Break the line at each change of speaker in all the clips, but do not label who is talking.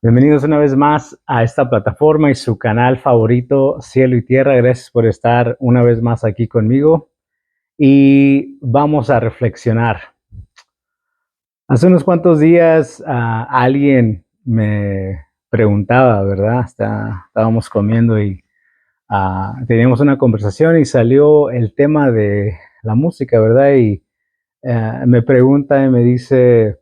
Bienvenidos una vez más a esta plataforma y su canal favorito, Cielo y Tierra. Gracias por estar una vez más aquí conmigo y vamos a reflexionar. Hace unos cuantos días alguien me preguntaba, ¿verdad? Estábamos comiendo y teníamos una conversación y salió el tema de la música, ¿verdad? Y me pregunta y me dice,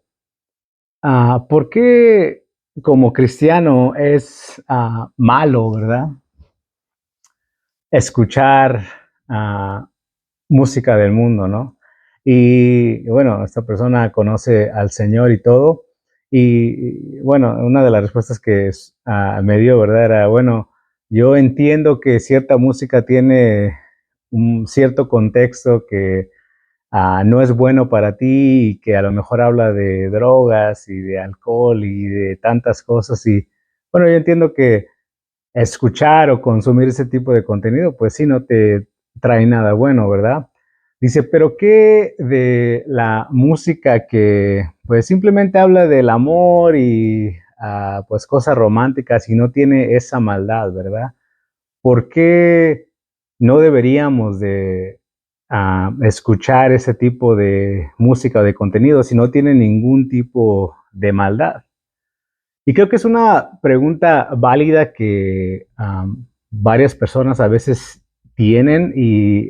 ¿por qué como cristiano es malo, ¿verdad? Escuchar ah, música del mundo, ¿no? Y bueno, esta persona conoce al Señor y todo. Y bueno, una de las respuestas que me dio, ¿verdad? Era, bueno, yo entiendo que cierta música tiene un cierto contexto que no es bueno para ti y que a lo mejor habla de drogas y de alcohol y de tantas cosas. Y bueno, yo entiendo que escuchar o consumir ese tipo de contenido, pues sí, no te trae nada bueno, ¿verdad? Dice, pero ¿qué de la música que pues simplemente habla del amor y pues cosas románticas y no tiene esa maldad, ¿verdad? ¿Por qué no deberíamos de escuchar ese tipo de música o de contenido si no tiene ningún tipo de maldad? Y creo que es una pregunta válida que varias personas a veces tienen y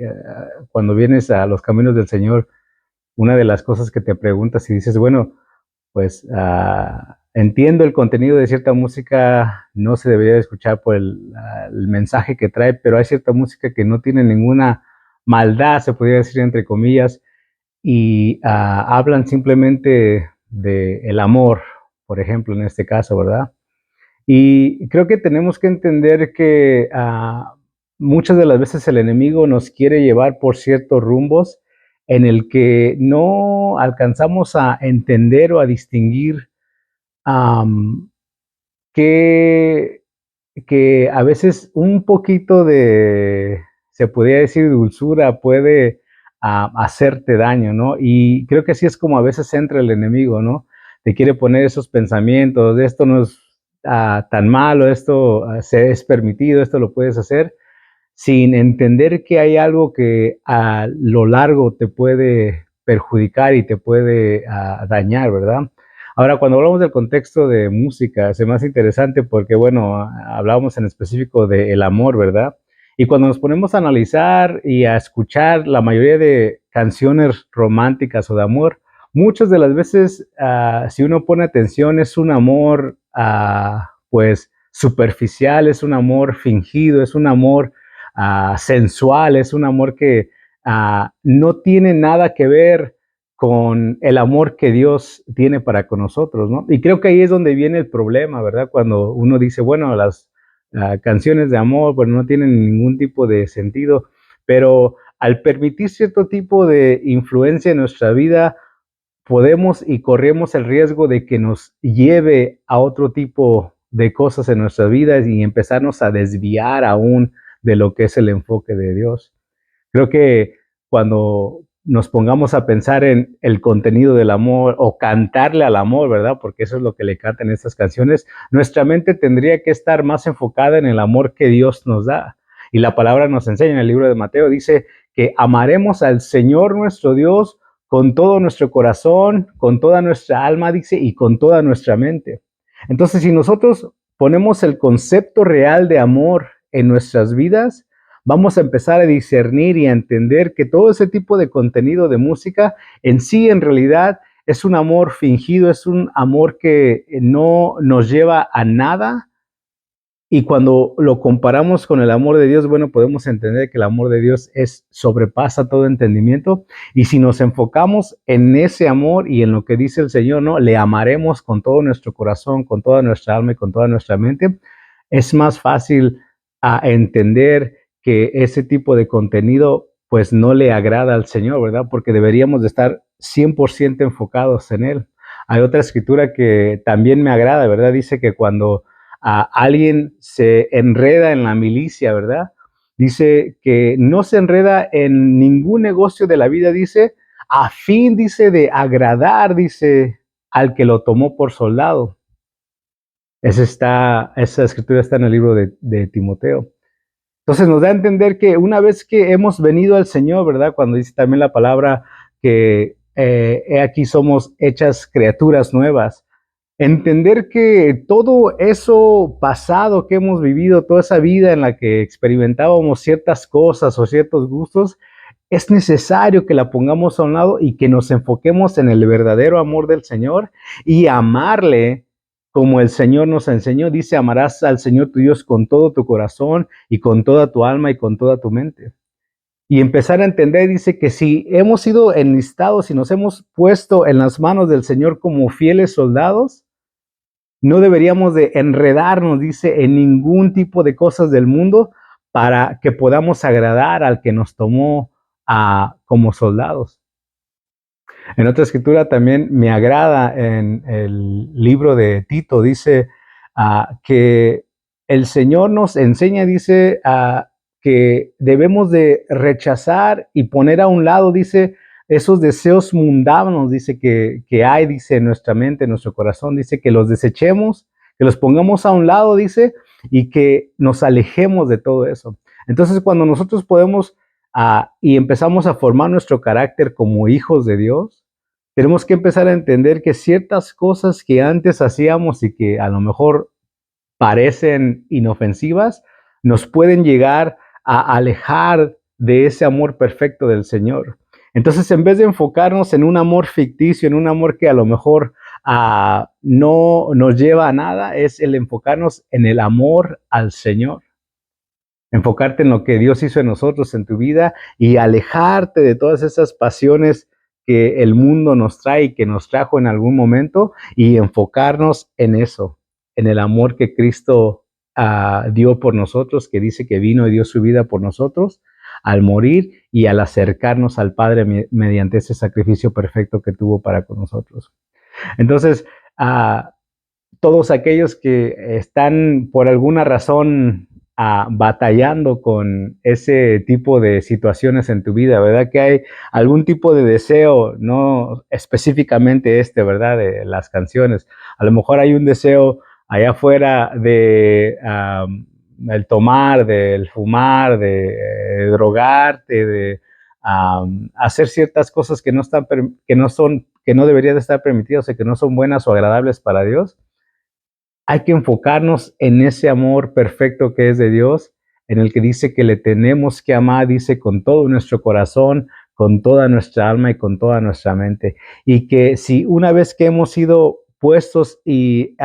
cuando vienes a los caminos del Señor, una de las cosas que te preguntas y dices, bueno, pues entiendo el contenido de cierta música, no se debería de escuchar por el mensaje que trae, pero hay cierta música que no tiene ninguna maldad, se podría decir entre comillas, y hablan simplemente de el amor, por ejemplo, en este caso, ¿verdad? Y creo que tenemos que entender que muchas de las veces el enemigo nos quiere llevar por ciertos rumbos en el que no alcanzamos a entender o a distinguir am, que, que a veces un poquito de, se podría decir, dulzura puede hacerte daño, ¿no? Y creo que así es como a veces entra el enemigo, ¿no? Te quiere poner esos pensamientos, de esto no es tan malo, esto se es permitido, esto lo puedes hacer, sin entender que hay algo que a lo largo te puede perjudicar y te puede dañar, ¿verdad? Ahora, cuando hablamos del contexto de música, es más interesante porque, bueno, hablábamos en específico del amor, ¿verdad? Y cuando nos ponemos a analizar y a escuchar la mayoría de canciones románticas o de amor, muchas de las veces, si uno pone atención, es un amor, pues, superficial, es un amor fingido, es un amor sensual, es un amor que no tiene nada que ver con el amor que Dios tiene para con nosotros, ¿no? Y creo que ahí es donde viene el problema, ¿verdad? Cuando uno dice, bueno, las canciones de amor, pues no tienen ningún tipo de sentido, pero al permitir cierto tipo de influencia en nuestra vida, podemos y corremos el riesgo de que nos lleve a otro tipo de cosas en nuestras vidas y empezarnos a desviar aún de lo que es el enfoque de Dios. Creo que cuando nos pongamos a pensar en el contenido del amor o cantarle al amor, ¿verdad? Porque eso es lo que le cantan estas canciones, nuestra mente tendría que estar más enfocada en el amor que Dios nos da. Y la palabra nos enseña en el libro de Mateo, dice que amaremos al Señor nuestro Dios con todo nuestro corazón, con toda nuestra alma, dice, y con toda nuestra mente. Entonces, si nosotros ponemos el concepto real de amor en nuestras vidas, vamos a empezar a discernir y a entender que todo ese tipo de contenido de música en sí, en realidad, es un amor fingido, es un amor que no nos lleva a nada. Y cuando lo comparamos con el amor de Dios, bueno, podemos entender que el amor de Dios sobrepasa todo entendimiento. Y si nos enfocamos en ese amor y en lo que dice el Señor, ¿no? Le amaremos con todo nuestro corazón, con toda nuestra alma y con toda nuestra mente. Es más fácil entender que ese tipo de contenido pues no le agrada al Señor, ¿verdad? Porque deberíamos de estar 100% enfocados en Él. Hay otra escritura que también me agrada, ¿verdad? Dice que cuando alguien se enreda en la milicia, ¿verdad? Dice que no se enreda en ningún negocio de la vida, dice, a fin, dice, de agradar, dice, al que lo tomó por soldado. Esa escritura está en el libro de Timoteo. Entonces nos da a entender que una vez que hemos venido al Señor, ¿verdad? Cuando dice también la palabra que he aquí somos hechas criaturas nuevas, entender que todo eso pasado que hemos vivido, toda esa vida en la que experimentábamos ciertas cosas o ciertos gustos, es necesario que la pongamos a un lado y que nos enfoquemos en el verdadero amor del Señor y amarle como el Señor nos enseñó. Dice, amarás al Señor tu Dios con todo tu corazón y con toda tu alma y con toda tu mente. Y empezar a entender, dice que si hemos sido enlistados y nos hemos puesto en las manos del Señor como fieles soldados, no deberíamos de enredarnos, dice, en ningún tipo de cosas del mundo para que podamos agradar al que nos tomó como soldados. En otra escritura también me agrada en el libro de Tito, dice que el Señor nos enseña, dice, que debemos de rechazar y poner a un lado, dice, esos deseos mundanos, dice, que hay, dice, en nuestra mente, en nuestro corazón, dice, que los desechemos, que los pongamos a un lado, dice, y que nos alejemos de todo eso. Entonces, cuando nosotros podemos y empezamos a formar nuestro carácter como hijos de Dios, tenemos que empezar a entender que ciertas cosas que antes hacíamos y que a lo mejor parecen inofensivas, nos pueden llegar a alejar de ese amor perfecto del Señor. Entonces, en vez de enfocarnos en un amor ficticio, en un amor que a lo mejor no nos lleva a nada, es el enfocarnos en el amor al Señor. Enfocarte en lo que Dios hizo en nosotros, en tu vida, y alejarte de todas esas pasiones que el mundo nos trae y que nos trajo en algún momento, y enfocarnos en eso, en el amor que Cristo dio por nosotros, que dice que vino y dio su vida por nosotros al morir y al acercarnos al Padre mediante ese sacrificio perfecto que tuvo para con nosotros. Entonces, todos aquellos que están por alguna razón batallando con ese tipo de situaciones en tu vida, ¿verdad? Que hay algún tipo de deseo, no específicamente ¿verdad? De las canciones. A lo mejor hay un deseo allá afuera de el tomar, del fumar, de drogarte, de hacer ciertas cosas que que no deberían de estar permitidas o que no son buenas o agradables para Dios. Hay que enfocarnos en ese amor perfecto que es de Dios, en el que dice que le tenemos que amar, dice, con todo nuestro corazón, con toda nuestra alma y con toda nuestra mente. Y que si una vez que hemos sido puestos y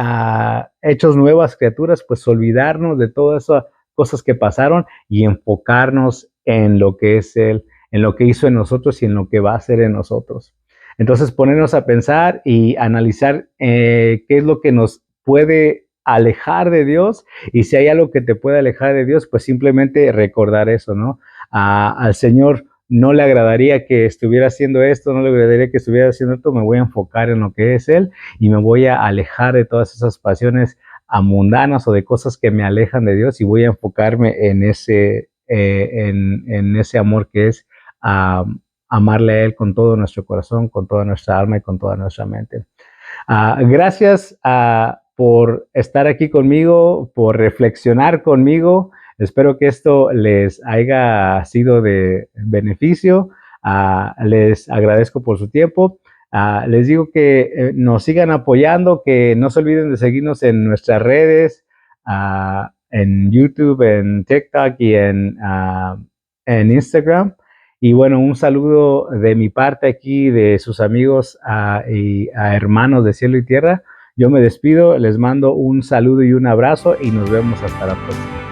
hechos nuevas criaturas, pues olvidarnos de todas esas cosas que pasaron y enfocarnos en lo que es Él, en lo que hizo en nosotros y en lo que va a hacer en nosotros. Entonces ponernos a pensar y analizar qué es lo que nos puede alejar de Dios, y si hay algo que te puede alejar de Dios, pues simplemente recordar eso, ¿no? Al Señor no le agradaría que estuviera haciendo esto, no le agradaría que estuviera haciendo esto, me voy a enfocar en lo que es Él y me voy a alejar de todas esas pasiones mundanas o de cosas que me alejan de Dios, y voy a enfocarme en en ese amor que es amarle a Él con todo nuestro corazón, con toda nuestra alma y con toda nuestra mente. Gracias por estar aquí conmigo, por reflexionar conmigo. Espero que esto les haya sido de beneficio. Les agradezco por su tiempo. Les digo que nos sigan apoyando, que no se olviden de seguirnos en nuestras redes, en YouTube, en TikTok y en Instagram. Y bueno, un saludo de mi parte aquí, de sus amigos y hermanos de cielo y tierra. Yo me despido, les mando un saludo y un abrazo y nos vemos hasta la próxima.